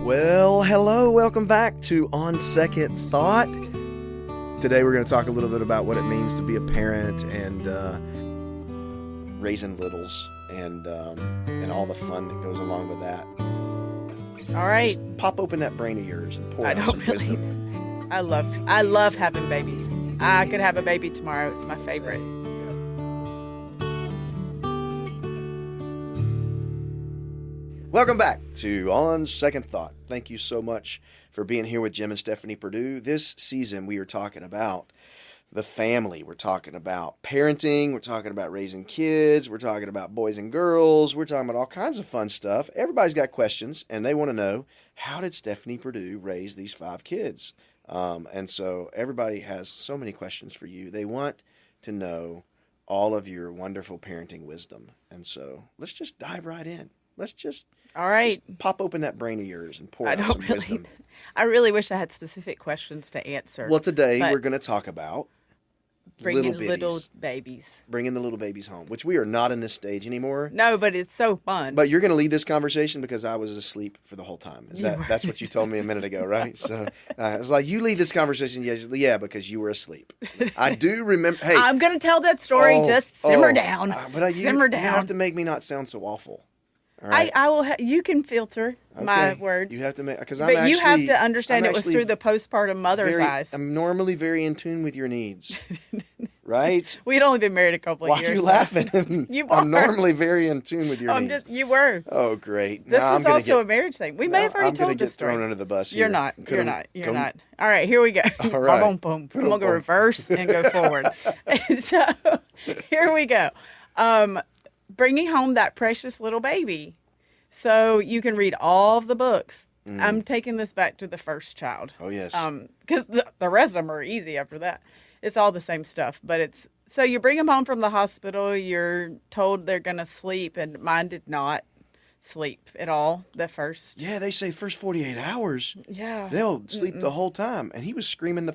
Well, hello, welcome back to On Second Thought. Today we're going to talk a little bit about what it means to be a parent and raising littles and all the fun that goes along with that. All right. Just pop open that brain of yours and pour out some wisdom. I love having babies. I could have a baby tomorrow. It's my favorite. Welcome back to On Second Thought. Thank you so much for being here with Jim and Stephanie Perdue. This season we are talking about the family. We're talking about parenting. We're talking about raising kids. We're talking about boys and girls. We're talking about all kinds of fun stuff. Everybody's got questions, and they want to know, how did Stephanie Perdue raise these 5 kids? And so everybody has so many questions for you. They want to know all of your wonderful parenting wisdom. And so let's just dive right in. Let's just pop open that brain of yours and pour out some wisdom. I really wish I had specific questions to answer. Well, today we're going to talk about bringing little babies. Bringing the little babies home, which we are not in this stage anymore. No, but it's so fun. But you're going to lead this conversation because I was asleep for the whole time. That's what you told me a minute ago, right? So it's like, you lead this conversation. Yeah, because you were asleep. I do remember. Hey, I'm going to tell that story. Just simmer down. Simmer down. You have to make me not sound so awful. All right. I will. You can filter my words. You have to make But you have to understand it was through the postpartum mother's eyes. I'm normally very in tune with your needs, right? We'd only been married a couple of years. Why are you laughing? You are. I'm normally very in tune with your needs. You were. Oh, great! This is also a marriage thing. We may have already told this story. I'm going to get thrown under the bus. You're not. You're not. All right, here we go. All right. Boom, boom. I'm going to go reverse and go forward. And so here we go. Bringing home that precious little baby. So you can read all of the books. I'm taking this back to the first child. Oh, yes. Because the rest of them are easy after that. It's all the same stuff. But so you bring them home from the hospital. You're told they're going to sleep. And mine did not sleep at all the first. Yeah, they say first 48 hours. Yeah. They'll sleep the whole time. And he was screaming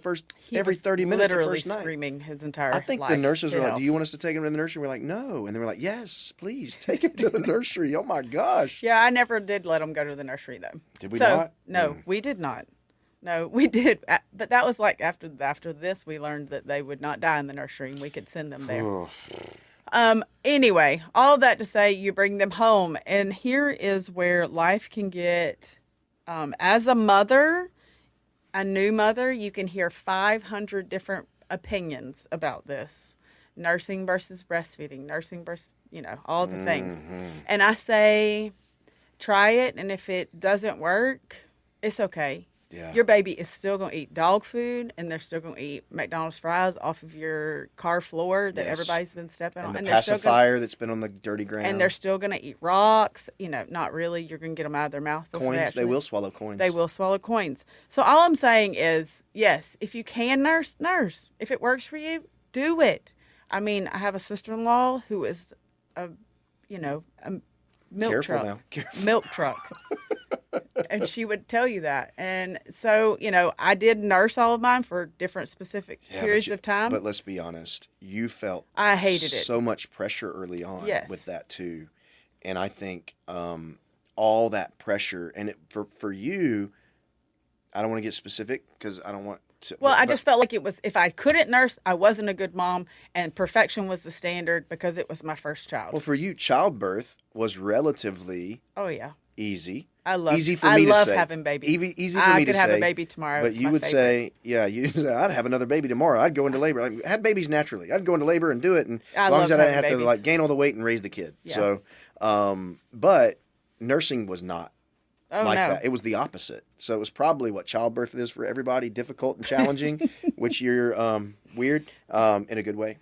every 30 minutes the first night. Literally screaming his entire life. I think the nurses were like, do you want us to take him to the nursery? We're like, no. And they were like, yes, please, take him to the nursery. Oh, my gosh. Yeah, I never did let him go to the nursery, though. Did we not? No, we did not. No, we did. But that was like after this, we learned that they would not die in the nursery and we could send them there. Anyway, all that to say, you bring them home, and here is where life can get, as a mother, a new mother, you can hear 500 different opinions about this. Nursing versus breastfeeding, nursing versus, all the things. And I say, try it, and if it doesn't work, it's okay. Yeah. Your baby is still going to eat dog food, and they're still going to eat McDonald's fries off of your car floor that everybody's been stepping on. And the pacifier that's been on the dirty ground. And they're still going to eat rocks. Not really. You're going to get them out of their mouth. Coins. They will swallow coins. They will swallow coins. So all I'm saying is, yes, if you can nurse. If it works for you, do it. I mean, I have a sister-in-law who is a milk truck. Milk truck. And she would tell you that. And so, I did nurse all of mine for different specific periods of time. But let's be honest, you felt I hated it. So much pressure early on with that too. And I think all that pressure, and for you, I don't want to get specific because I don't want to. Well, I just felt like it was, if I couldn't nurse, I wasn't a good mom, and perfection was the standard because it was my first child. Well, for you, childbirth was relatively easy. I love having babies. Easy for me to say. I could have a baby tomorrow. But you would say, I'd have another baby tomorrow. I'd go into labor. I had babies naturally. I'd go into labor and do it, and as long as I didn't have to gain all the weight and raise the kid. Yeah. So, but nursing was not that. It was the opposite. So it was probably what childbirth is for everybody: difficult and challenging, which you're weird in a good way.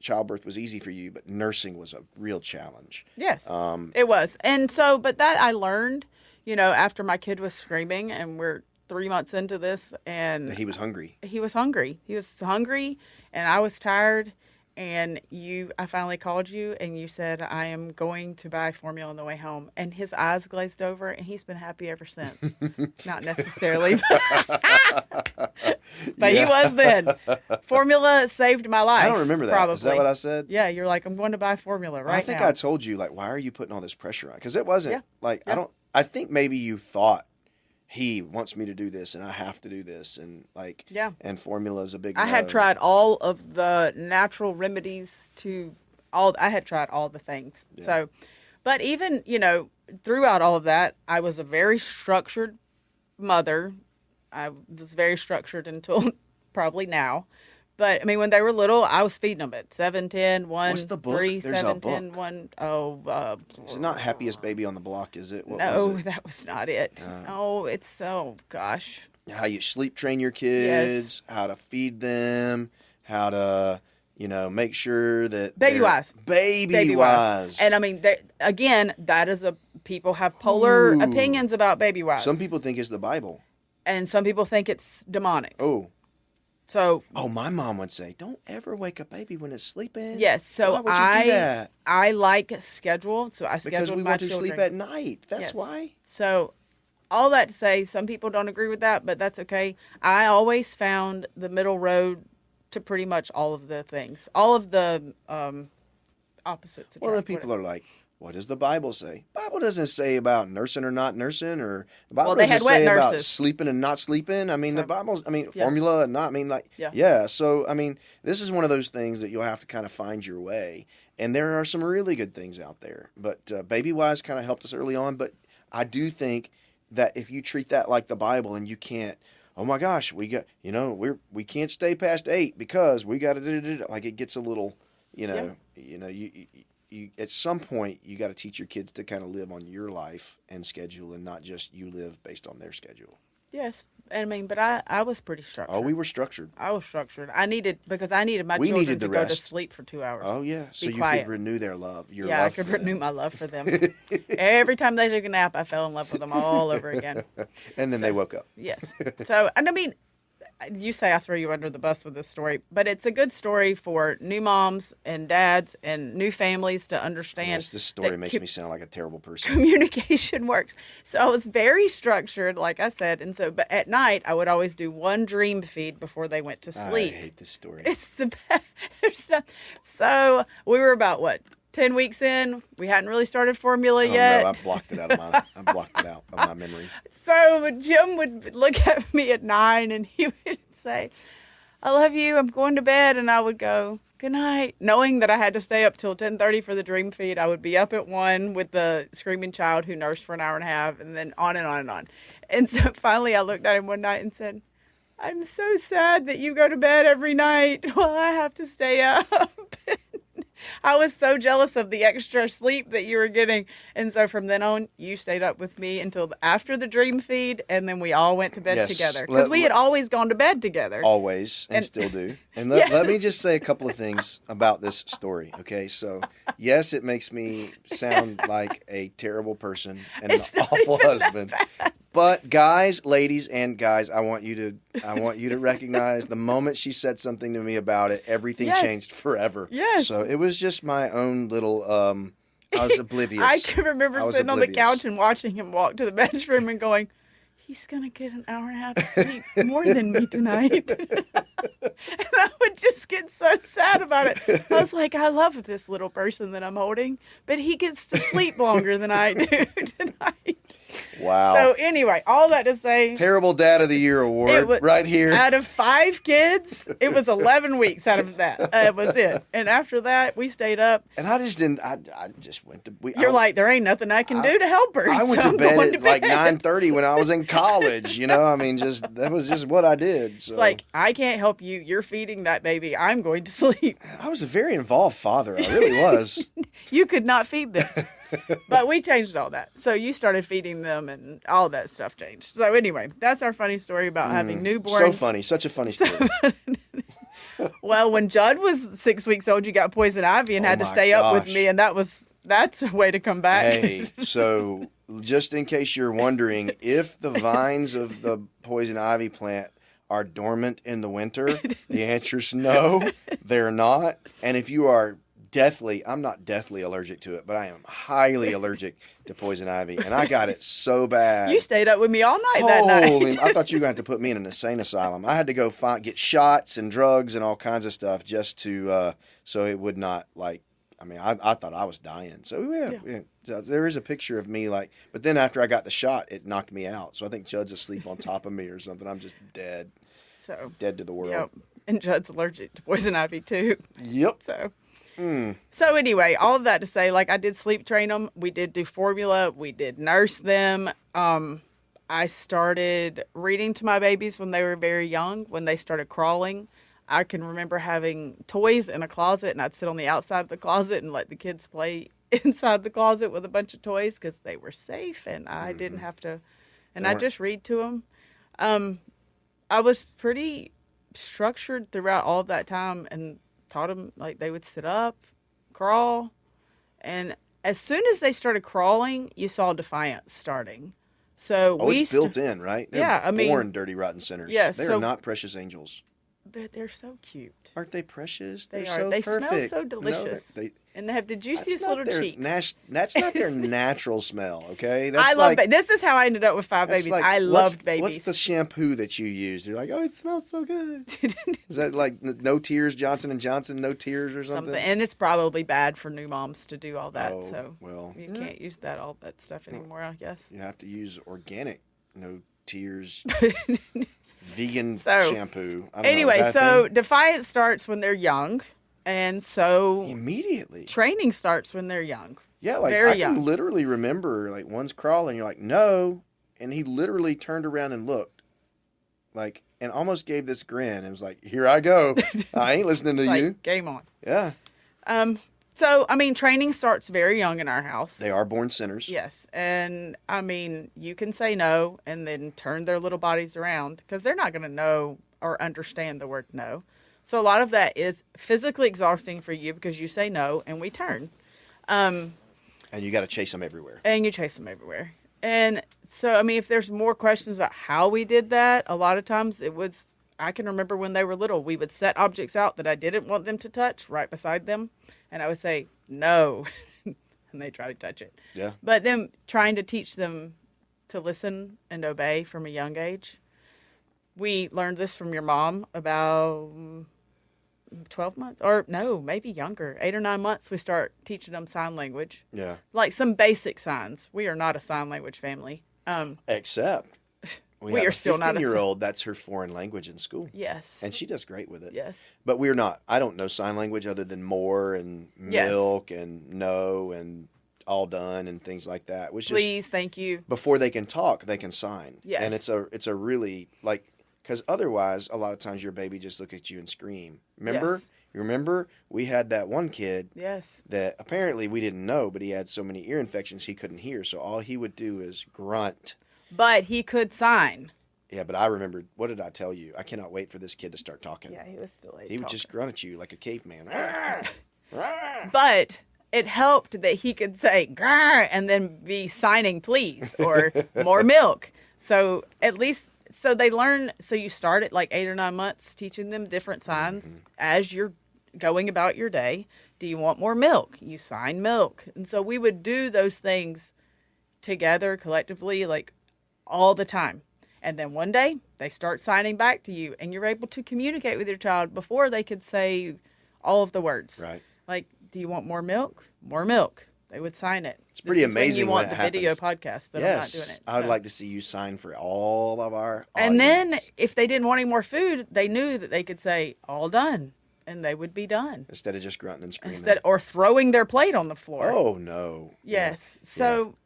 Childbirth was easy for you, but nursing was a real challenge. Yes, it was. And so, but that I learned, after my kid was screaming, and we're 3 months into this, and he was hungry. He was hungry, and I was tired. And I finally called you, and you said, I am going to buy formula on the way home. And his eyes glazed over, and he's been happy ever since. Not necessarily, but he was then. Formula saved my life. I don't remember that. Probably. Is that what I said? Yeah, you're like, I'm going to buy formula right now. I think I told you, why are you putting all this pressure on? Because it wasn't I think maybe you thought he wants me to do this and I have to do this, and like, Yeah. and formula is a big I had no. tried all of the natural remedies I had tried all the things. Yeah. So, but even, throughout all of that, I was a very structured mother. I was very structured until probably now. But I mean, when they were little, I was feeding them at 7, 10, 1, What's the book? 3, There's 7, a 10, book. 1. Is it not Happiest Baby on the Block, is it? What No, was it? that was not it. Gosh. How you sleep train your kids, how to feed them, how to, make sure that Baby wise. Baby wise. And I mean, again, people have polar Ooh. opinions about baby wise. Some people think it's the Bible. And some people think it's demonic. Oh. So. Oh, my mom would say, don't ever wake a baby when it's sleeping. Yes. So why would you do that? I like schedule. So I scheduled Because we my want to children. sleep at night. That's Yes. why. So all that to say, some people don't agree with that, but that's okay. I always found the middle road to pretty much all of the things, all of the opposites. Well, then people are like, what does the Bible say? Bible doesn't say about nursing or not nursing, or the Bible they doesn't had wet say about nurses. sleeping and not sleeping. I mean, the Bible's, Yeah. formula and not, Yeah. yeah. So, I mean, this is one of those things that you'll have to kind of find your way. And there are some really good things out there. But Baby Wise kind of helped us early on. But I do think that if you treat that like the Bible and you can't, oh my gosh, we got, we can't stay past 8 because we got to, like it gets a little, you at some point you got to teach your kids to kind of live on your life and schedule, and not just you live based on their schedule. Yes. I mean, but I was pretty structured. Oh, we were structured. I was structured. I needed my children needed to the go to rest. sleep for 2 hours. Oh yeah, so you quiet. could renew their love. Yeah, I could renew my love for them. Every time they took a nap, I fell in love with them all over again. And then they woke up. Yes. So, and I mean, you say I throw you under the bus with this story, but it's a good story for new moms and dads and new families to understand. Yes, this story makes me sound like a terrible person. Communication works. So I was very structured, like I said, and so, but at night I would always do one dream feed before they went to sleep. I hate this story. It's the best. So we were about 10 weeks in. We hadn't really started formula yet. No, I blocked it out of my memory. So Jim would look at me at 9 and he would say, I love you, I'm going to bed. And I would go, good night. Knowing that I had to stay up till 10:30 for the dream feed. I would be up at 1 with the screaming child who nursed for an hour and a half, and then on and on and on. And so finally I looked at him one night and said, I'm so sad that you go to bed every night while I have to stay up. I was so jealous of the extra sleep that you were getting. And so from then on, you stayed up with me until after the dream feed, and then we all went to bed Yes. together. Because we had always gone to bed together. Always, and still do. And let me just say a couple of things about this story, okay? So, yes, it makes me sound like a terrible person and an awful husband. But ladies and guys, I want you to recognize the moment she said something to me about it, everything changed forever. Yes. So it was just my own little I was oblivious. I can remember sitting on the couch and watching him walk to the bedroom and going, he's going to get an hour and a half sleep more than me tonight. And I would just get so sad about it. I was like, I love this little person that I'm holding, but he gets to sleep longer than I do tonight. Wow. So anyway, all that to say, Terrible Dad of the Year award right here. out of 5 kids, it was 11 weeks out of that. Was it. And after that, we stayed up. And I just didn't. I just went to. You're like, there ain't nothing I can do to help her. I went so to bed going at to like bed. 9:30 when I was in college. I mean, that was just what I did. So. It's like, I can't help you. You're feeding that baby. I'm going to sleep. I was a very involved father. I really was. You could not feed them. But we changed all that. So you started feeding them and all that stuff changed. So anyway, that's our funny story about having newborns. So funny. Such a funny story. Well, when Judd was 6 weeks old, you got poison ivy and had to my stay up with gosh. me. And that's a way to come back. Hey, so just in case you're wondering, if the vines of the poison ivy plant are dormant in the winter, the answer is no, they're not. And if you are I'm not deathly allergic to it, but I am highly allergic to poison ivy. And I got it so bad. You stayed up with me all night that night. I thought you were going to have to put me in an insane asylum. I had to go get shots and drugs and all kinds of stuff just to, so it would not I mean, I thought I was dying. So yeah. So there is a picture of me like, but then after I got the shot, it knocked me out. So I think Judd's asleep on top of me or something. I'm just dead. So dead to the world. Yep. And Judd's allergic to poison ivy too. Yep. So anyway, all of that to say, like, I did sleep train them. We did do formula. We did nurse them. I started reading to my babies when they were very young, when they started crawling. I can remember having toys in a closet, and I'd sit on the outside of the closet and let the kids play inside the closet with a bunch of toys because they were safe and I didn't have to. And I just read to them. I was pretty structured throughout all of that time and taught them, like, they would sit up, crawl. And as soon as they started crawling, you saw defiance starting. So it's built in, right? They're born dirty, rotten sinners. Yeah, they are not precious angels. They're so cute. Aren't they precious? They are. So they perfect. smell so delicious. No, and they have the juiciest little cheeks. That's not their natural smell, okay? I love this is how I ended up with 5 babies. Like, I loved babies. What's the shampoo that you use? You're like, oh, it smells so good. Is that like No Tears, Johnson & Johnson, No Tears or something? And it's probably bad for new moms to do all that. You yeah. can't use all that stuff anymore, I guess. You have to use organic No Tears vegan shampoo. Anyway, so defiance starts when they're young. And so immediately training starts when they're young. Yeah, like I can literally remember, like, one's crawling, you're like, no, and he literally turned around and looked, like, and almost gave this grin and was like, here I go. I ain't listening to you. Game on. Yeah. So, I mean, training starts very young in our house. They are born sinners. Yes. And, I mean, you can say no and then turn their little bodies around because they're not going to know or understand the word no. So a lot of that is physically exhausting for you because you say no and we turn. And you got to chase them everywhere. And so, I mean, if there's more questions about how we did that, a lot of times I can remember when they were little, we would set objects out that I didn't want them to touch right beside them. And I would say, no. And they try to touch it. Yeah. But then trying to teach them to listen and obey from a young age. We learned this from your mom about 12 months, or no, maybe younger, 8 or 9 months. We start teaching them sign language. Yeah. Like some basic signs. We are not a sign language family. Except we are still not a 15-year-old. That's her foreign language in school. Yes. And she does great with it. Yes. But we're not. I don't know sign language other than more and milk and no and all done and things like that. Which please, thank you. Before they can talk, they can sign. Yes. And it's a really, like, because otherwise, a lot of times your baby just look at you and scream. Remember? Yes. You remember? We had that one kid. Yes. That apparently we didn't know, but he had so many ear infections he couldn't hear. So all he would do is grunt. But he could sign. Yeah, but I remembered. What did I tell you? I cannot wait for this kid to start talking. Yeah, he was still He would just grunt at you like a caveman. But it helped that he could say grr and then be signing please or more milk. So at least. So they learn, so you start at like 8 or 9 months teaching them different signs as you're going about your day. Do you want more milk? You sign milk. And so we would do those things together collectively, like all the time. And then one day they start signing back to you and you're able to communicate with your child before they could say all of the words. Right. Like, do you want more milk? More milk. They would sign it. It's pretty amazing when you want when the happens. Video podcast, but I'm not doing it. I would like to see you sign for all of our audience. And then if they didn't want any more food, they knew that they could say, all done, and they would be done. Instead of just grunting and screaming. Or throwing their plate on the floor. Oh, no. Yes. Yeah. So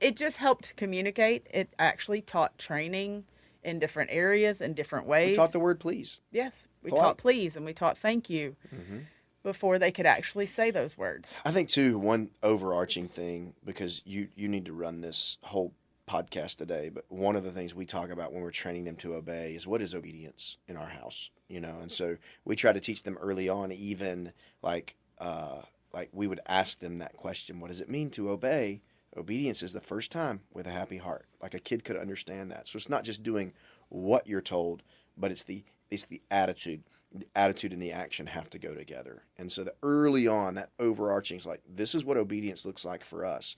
it just helped communicate. It actually taught training in different areas and different ways. We taught the word please. Yes. We taught please and we taught thank you. Mm-hmm. Before they could actually say those words. I think, too, one overarching thing, because you need to run this whole podcast today, but one of the things we talk about when we're training them to obey is what is obedience in our house, and so we try to teach them early on, even like we would ask them that question, what does it mean to obey? Obedience is the first time with a happy heart. Like a kid could understand that. So it's not just doing what you're told, but it's the attitude. The attitude and the action have to go together. And so the early on, that overarching is like, this is what obedience looks like for us.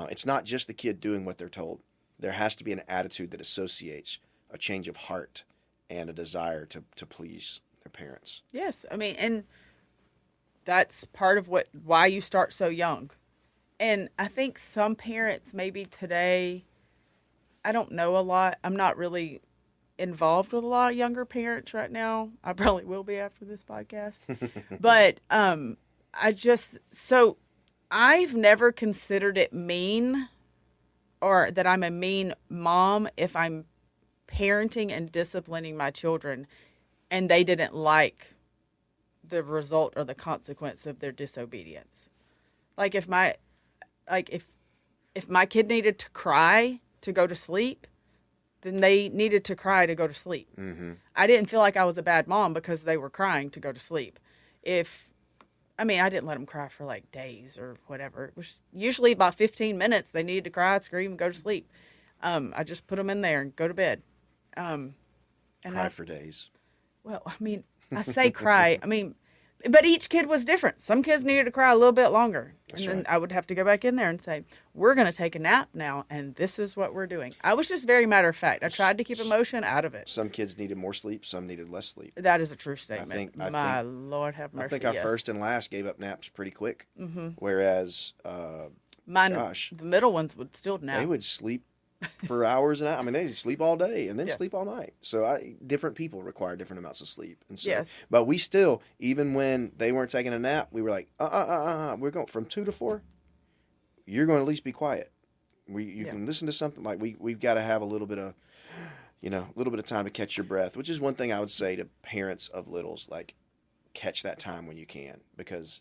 It's not just the kid doing what they're told. There has to be an attitude that associates a change of heart and a desire to please their parents. Yes. I mean, and that's part of why you start so young. And I think some parents maybe today, I don't know a lot. I'm not really involved with a lot of younger parents right now. I probably will be after this podcast. But I've never considered it mean or that I'm a mean mom if I'm parenting and disciplining my children and they didn't like the result or the consequence of their disobedience. Like if my kid needed to cry to go to sleep, then they needed to cry to go to sleep. Mm-hmm. I didn't feel like I was a bad mom because they were crying to go to sleep. I didn't let them cry for like days or whatever. It was usually about 15 minutes. They needed to cry, scream, and go to sleep. I just put them in there and go to bed. Cry for days. Well, I say cry. But each kid was different. Some kids needed to cry a little bit longer. That's and then right. I would have to go back in there and say, we're going to take a nap now, and this is what we're doing. I was just very matter of fact. I tried to keep emotion out of it. Some kids needed more sleep. Some needed less sleep. That is a true statement. My Lord have mercy. I think our first and last gave up naps pretty quick. Mm-hmm. Whereas, the middle ones would still nap. They would sleep for hours and hours. They'd sleep all day and then sleep all night. So different people require different amounts of sleep. And so, yes. But we still, even when they weren't taking a nap, we were like, we're going from 2 to 4. You're going to at least be quiet. You can listen to something. Like we've got to have a little bit of, a little bit of time to catch your breath, which is one thing I would say to parents of littles, like catch that time when you can, because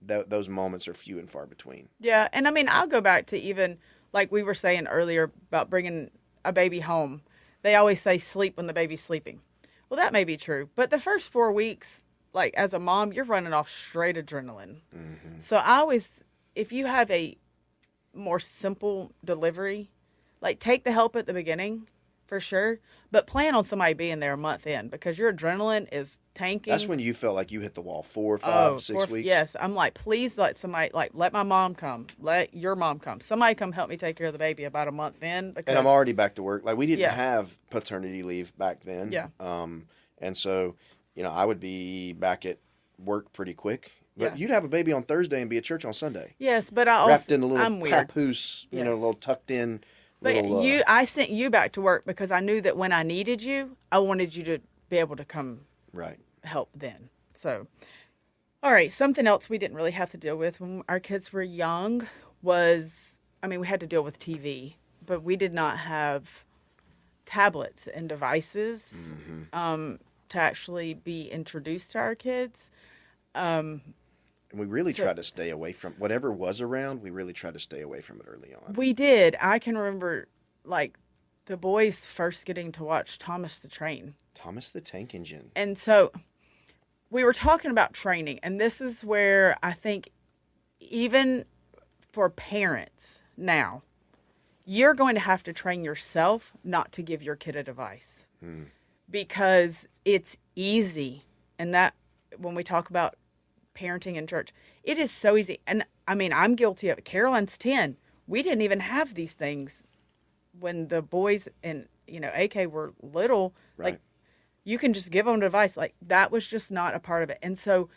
those moments are few and far between. Yeah. And I'll go back to even like we were saying earlier about bringing a baby home. They always say sleep when the baby's sleeping. Well, that may be true. But the first 4 weeks, like as a mom, you're running off straight adrenaline. Mm-hmm. So if you have a more simple delivery, like take the help at the beginning for sure, but plan on somebody being there a month in because your adrenaline is tanking. That's when you felt like you hit the wall 4, 5, 6 weeks. Yes. I'm like, please let somebody, let my mom come, let your mom come. Somebody come help me take care of the baby about a month in. And I'm already back to work. Like we didn't have paternity leave back then. Yeah. And so, I would be back at work pretty quick. But you'd have a baby on Thursday and be at church on Sunday. Yes, but I also, wrapped in a little papoose, a little tucked in. But I sent you back to work because I knew that when I needed you, I wanted you to be able to come help then. So, all right, something else we didn't really have to deal with when our kids were young was, we had to deal with TV, but we did not have tablets and devices to actually be introduced to our kids. And we really tried to stay away from whatever was around. We really tried to stay away from it early on. We did. I can remember, the boys first getting to watch Thomas the Train. Thomas the Tank Engine. And so we were talking about training, and this is where I think even for parents now, you're going to have to train yourself not to give your kid a device because it's easy. And that when we talk about parenting in church, it is so easy. And I'm guilty of it. Carolyn's 10. We didn't even have these things when the boys and, AK were little. Right. Like, you can just give them a device. Like, that was just not a part of it. And so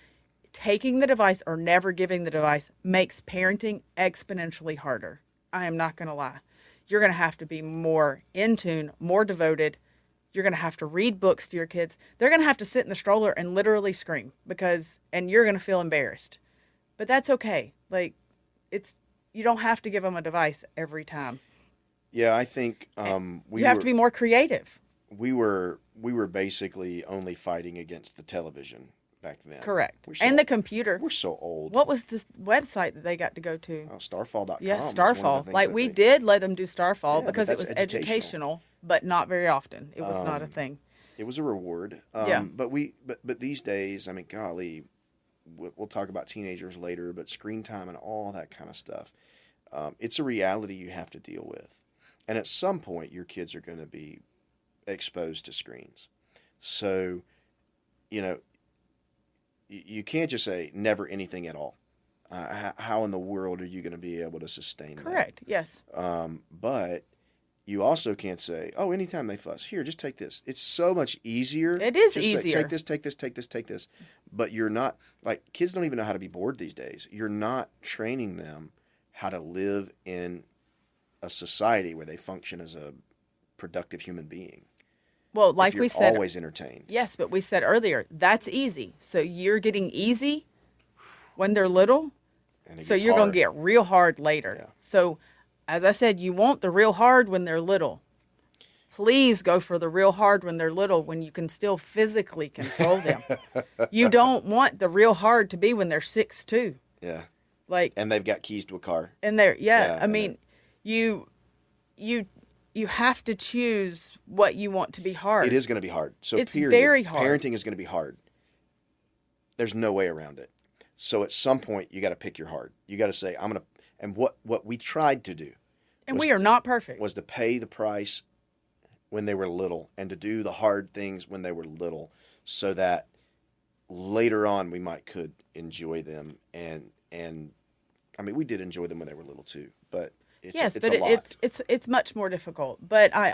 taking the device or never giving the device makes parenting exponentially harder. I am not going to lie. You're going to have to be more in tune, more devoted. You're going to have to read books to your kids. They're going to have to sit in the stroller and literally scream and you're going to feel embarrassed. But that's okay. You don't have to give them a device every time. Yeah, I think you have to be more creative. We were basically only fighting against the television back then. Correct. And the computer. We're so old. What was this website that they got to go to? Oh, Starfall.com. Yeah, Starfall. We did let them do Starfall because it was educational, but not very often. It was not a thing. It was a reward. But these days, golly, we'll talk about teenagers later, but screen time and all that kind of stuff. It's a reality you have to deal with. And at some point, your kids are going to be exposed to screens. So, you can't just say never anything at all. How in the world are you going to be able to sustain that? Correct. Yes. But you also can't say, oh, anytime they fuss, here, just take this. It's so much easier. It is just say, easier. take this, take this, take this, take this. But you're not, like, kids don't even know how to be bored these days. You're not training them how to live in a society where they function as a productive human being. Well, like If we you're said, always entertained. yes, but we said earlier, that's easy. So you're getting easy when they're little. And it So gets you're going hard. to get real hard later. Yeah. So, as I said, you want the real hard when they're little. Please go for the real hard when they're little, when you can still physically control them. You don't want the real hard to be when they're 6 too. Yeah. Like, And they've got keys to a car. and they're, Yeah, I mean, you have to choose what you want to be hard. It is going to be hard. So It's period. very hard. Parenting is going to be hard. There's no way around it. So at some point, you got to pick your hard. You got to say, I'm going to, and what we tried to do And we are not perfect. was to pay the price when they were little and to do the hard things when they were little so that later on we could enjoy them. And I mean, we did enjoy them when they were little too, but it's but a lot. it's much more difficult. But I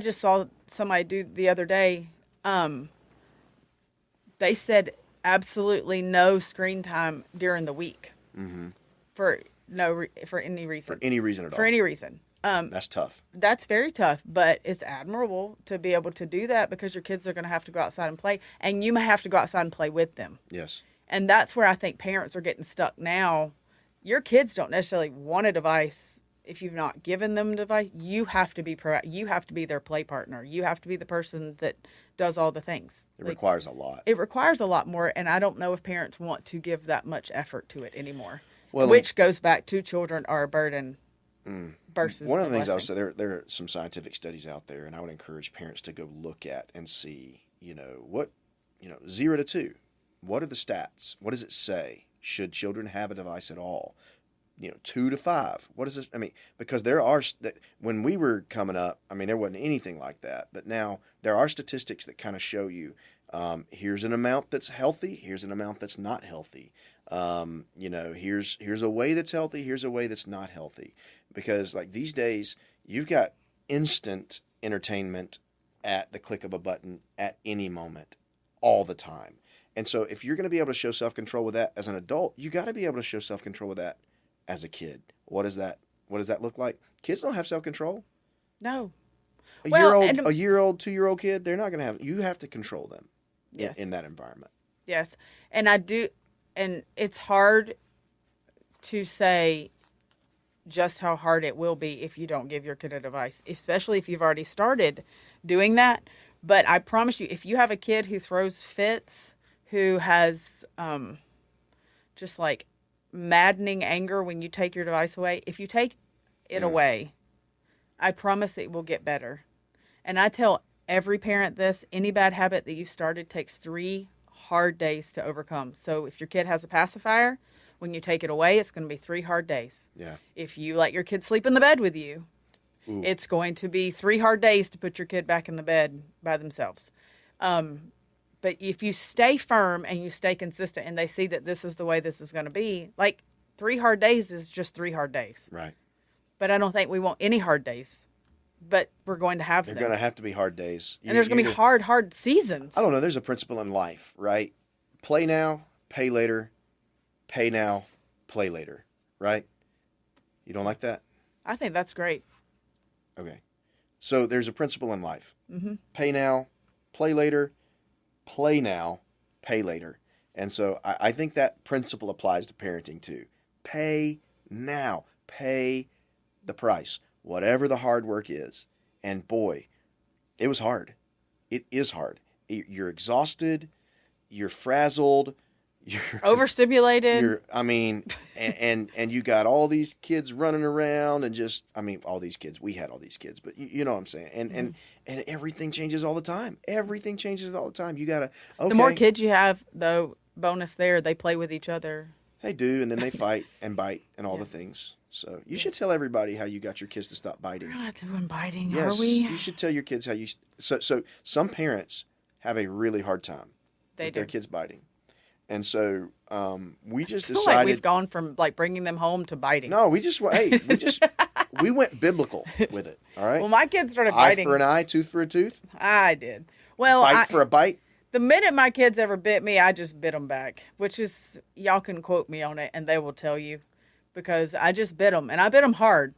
just saw somebody do the other day. They said absolutely no screen time during the week for any reason. For any reason at all. For any reason. That's tough. That's very tough, but it's admirable to be able to do that because your kids are going to have to go outside and play, and you may have to go outside and play with them. Yes. And that's where I think parents are getting stuck now. Your kids don't necessarily want a device if you've not given them a device. You have to be you have to be their play partner. You have to be the person that does all the things. It requires a lot. It requires a lot more, and I don't know if parents want to give that much effort to it anymore. Well, which goes back to children are a burden versus one of the things I would blessing. say, there are some scientific studies out there, and I would encourage parents to go look at and see, 0 to 2, what are the stats? What does it say? Should children have a device at all? 2 to 5, what is this? I mean, because when we were coming up, I mean, there wasn't anything like that, but now there are statistics that kind of show you, here's an amount that's healthy, here's an amount that's not healthy. Here's a way that's healthy, here's a way that's not healthy. Because like these days, you've got instant entertainment at the click of a button at any moment, all the time. And so if you're going to be able to show self-control with that as an adult, you got to be able to show self-control with that as a kid. What does that look like? Kids don't have self-control. No. A Well, year-old, 2-year-old kid, they're not going to have. You have to control them Yes. in that environment. Yes. And I do, and it's hard to say just how hard it will be if you don't give your kid a device, especially if you've already started doing that. But I promise you, if you have a kid who throws fits, who has just like maddening anger when you take your device away, if you take it away, I promise it will get better. And I tell every parent this, any bad habit that you've started takes 3 hard days to overcome. So if your kid has a pacifier, when you take it away, it's going to be 3 hard days. Yeah. If you let your kid sleep in the bed with you, it's going to be 3 hard days to put your kid back in the bed by themselves. But if you stay firm and you stay consistent and they see that this is the way this is going to be, like 3 hard days is just 3 hard days. Right. But I don't think we want any hard days. But we're going to have They're them. going to have to be hard days. And there's going to be hard seasons. I don't know. There's a principle in life, right? Play now, pay later. Pay now, play later, right? You don't like that? I think that's great. Okay. So there's a principle in life. Mm-hmm. Pay now, play later. Play now, pay later. And so I think that principle applies to parenting too. Pay now. Pay the price. Whatever the hard work is. And boy, it was hard. It is hard. You're exhausted. You're frazzled. You're Overstimulated. And you got all these kids running around and all these kids. We had all these kids, but you know what I'm saying. And everything changes all the time. Everything changes all the time. You gotta. Okay. The more kids you have, though, bonus there, they play with each other. They do, and then they fight and bite and all the things. So you should tell everybody how you got your kids to stop biting. We're not doing biting, Yes, are we? you should tell your kids how you. So some parents have a really hard time with their kids biting. And so we just I feel decided. like we've gone from like bringing them home to biting. No, we went biblical with it. All right. Well, my kids started Eye biting. for an eye, tooth for a tooth. I did. Well, Bite for a bite. the minute my kids ever bit me, I just bit them back, which is, y'all can quote me on it and they will tell you, because I just bit them, and I bit them hard.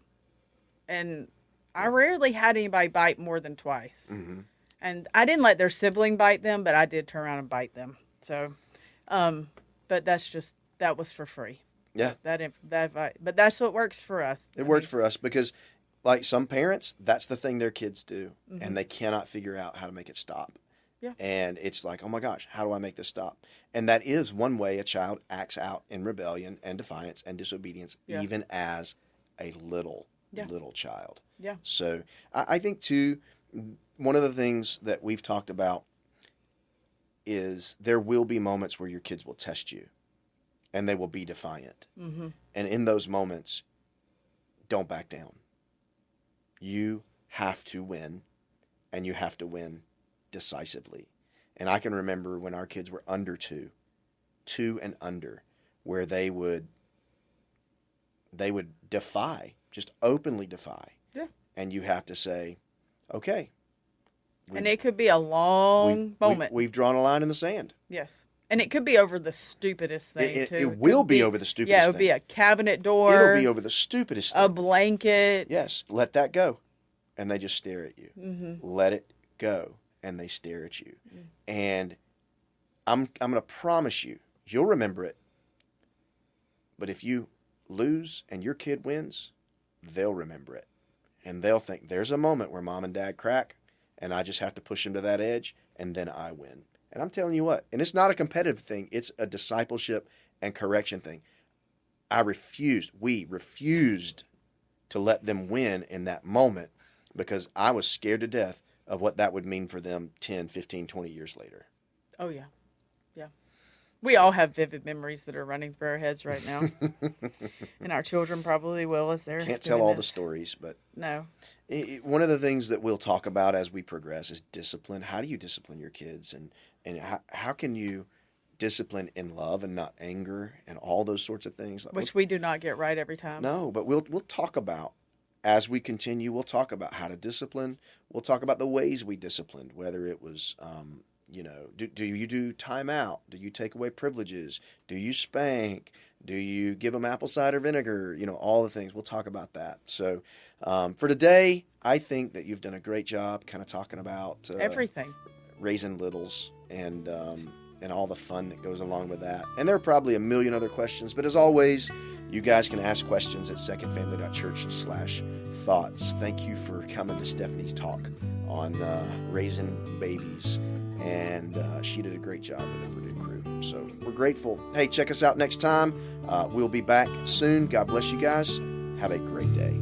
And I rarely had anybody bite more than twice. Mm-hmm. And I didn't let their sibling bite them, but I did turn around and bite them. So, but that was for free. Yeah. But that's what works for us. It works for us because, like some parents, that's the thing their kids do, and they cannot figure out how to make it stop. Yeah. And it's like, oh my gosh, how do I make this stop? And that is one way a child acts out in rebellion and defiance and disobedience, even as a little child. Yeah. So I think, too, one of the things that we've talked about is there will be moments where your kids will test you and they will be defiant. Mm-hmm. And in those moments, don't back down. You have to win, and you have to win decisively. And I can remember when our kids were under 2 and under, where they would defy, just openly defy. Yeah. And you have to say, okay. And it could be a long moment. We've drawn a line in the sand. Yes. And it could be over the stupidest thing, too. It will be over the stupidest thing. Yeah, it would be a cabinet door. It'll be over the stupidest thing. A blanket. Yes. Let that go. And they just stare at you. Mm-hmm. Let it go. And they stare at you. Mm-hmm. And I'm going to promise you, you'll remember it. But if you lose and your kid wins, they'll remember it. And they'll think, there's a moment where mom and dad crack, and I just have to push them to that edge, and then I win. And I'm telling you what, and it's not a competitive thing, it's a discipleship and correction thing. We refused to let them win in that moment because I was scared to death of what that would mean for them 10, 15, 20 years later. Oh, yeah. Yeah. We all have vivid memories that are running through our heads right now. And our children probably will as they're Can't tell all the stories, but no. One of the things that we'll talk about as we progress is discipline. How do you discipline your kids? And how can you discipline in love and not anger and all those sorts of things? Which we do not get right every time. No, but we'll talk about, as we continue, we'll talk about how to discipline. We'll talk about the ways we disciplined, whether it was, do you do timeout? Do you take away privileges? Do you spank? Do you give them apple cider vinegar? All the things. We'll talk about that. So for today, I think that you've done a great job kind of talking about everything. Raising littles and all the fun that goes along with that. And there are probably a million other questions, but as always, you guys can ask questions at secondfamily.church/thoughts. Thank you for coming to Stephanie's talk on raising babies, and she did a great job with the Perdue crew. So we're grateful. Hey, check us out next time. We'll be back soon. God bless you guys. Have a great day.